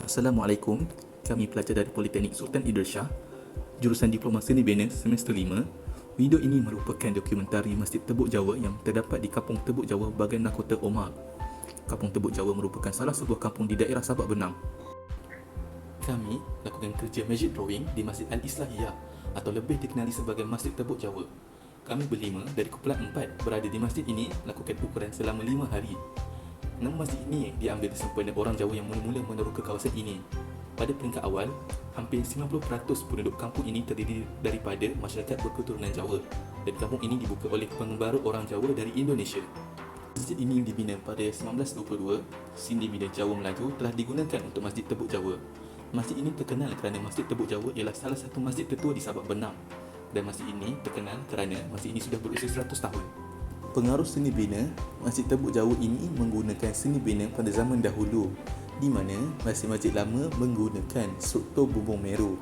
Assalamualaikum, kami pelajar dari Politeknik Sultan Idris Shah, jurusan Diploma Seni Bina semester 5. Video ini merupakan dokumentari Masjid Tebuk Jawa yang terdapat di Kampung Tebuk Jawa, bahagian Nakota Omar. Kampung Tebuk Jawa merupakan salah sebuah kampung di daerah Sabak Benam. Kami lakukan kerja magic drawing di Masjid Al-Islahiyah atau lebih dikenali sebagai Masjid Tebuk Jawa. Kami berlima dari kumpulan 4 berada di masjid ini lakukan ukuran selama 5 hari. Nama masjid ini diambil sempena orang Jawa yang mula-mula meneroka kawasan ini. Pada peringkat awal, hampir 90% penduduk kampung ini terdiri daripada masyarakat berketurunan Jawa dan kampung ini dibuka oleh pengembara orang Jawa dari Indonesia. Masjid ini dibina pada 1922. Sindi Bina Jawa Melaju telah digunakan untuk Masjid Tebuk Jawa. Masjid ini terkenal kerana Masjid Tebuk Jawa ialah salah satu masjid tertua di Sabak Benam, dan masjid ini terkenal kerana masjid ini sudah berusia 100 tahun. Pengaruh seni bina, Masjid Tebuk Jawa ini menggunakan seni bina pada zaman dahulu, di mana masjid-masjid lama menggunakan struktur bumbung meru.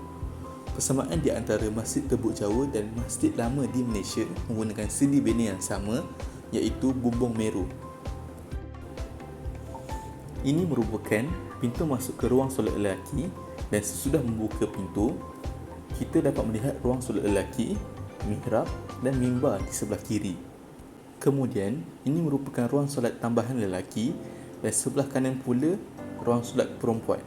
Persamaan di antara Masjid Tebuk Jawa dan masjid lama di Malaysia menggunakan seni bina yang sama, iaitu bumbung meru. Ini merupakan pintu masuk ke ruang solat lelaki, dan sesudah membuka pintu, kita dapat melihat ruang solat lelaki, mihrab dan mimbar di sebelah kiri. Kemudian, ini merupakan ruang solat tambahan lelaki dan sebelah kanan pula ruang solat perempuan.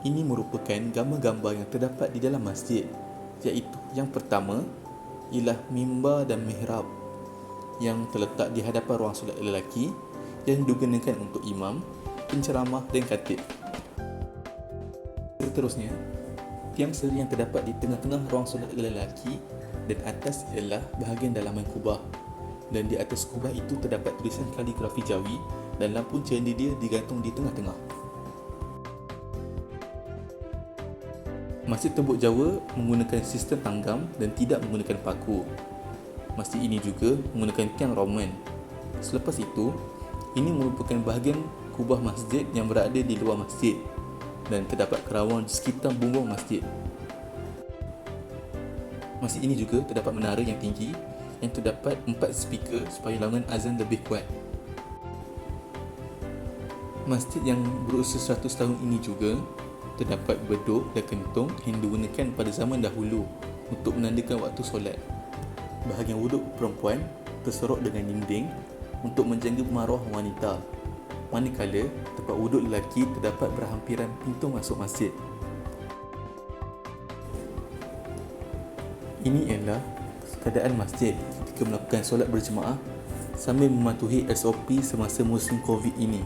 Ini merupakan gambar-gambar yang terdapat di dalam masjid, iaitu yang pertama ialah mimbar dan mihrab yang terletak di hadapan ruang solat lelaki yang digunakan untuk imam, penceramah dan khatib. Seterusnya, tiang seri yang terdapat di tengah-tengah ruang solat lelaki dan atas ialah bahagian dalaman kubah, dan di atas kubah itu terdapat tulisan kaligrafi Jawi dan lampu chandelier digantung di tengah-tengah. Masjid Tebuk Jawa menggunakan sistem tanggam dan tidak menggunakan paku. Masjid ini juga menggunakan tiang Roman. Selepas itu, ini merupakan bahagian kubah masjid yang berada di luar masjid dan terdapat kerawan di sekitar bumbung masjid. Masjid ini juga terdapat menara yang tinggi yang terdapat 4 speaker supaya laungan azan lebih kuat. Masjid yang berusia 100 tahun ini juga terdapat beduk dan kentung yang digunakan pada zaman dahulu untuk menandakan waktu solat. Bahagian wuduk perempuan tersorok dengan dinding untuk menjaga maruah wanita, manakala tempat wuduk lelaki terdapat berhampiran pintu masuk masjid. Ini ialah keadaan masjid ketika melakukan solat berjemaah sambil mematuhi SOP semasa musim COVID ini.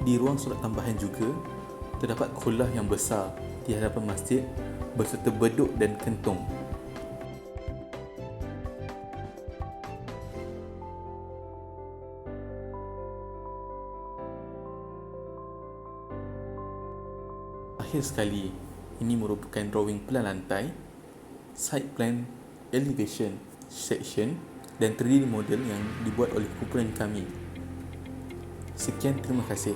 Di ruang solat tambahan juga terdapat kulah yang besar di hadapan masjid berserta beduk dan kentung. Akhir sekali, ini merupakan drawing plan lantai, side plan, elevation, section dan 3D model yang dibuat oleh kumpulan kami. Sekian, terima kasih.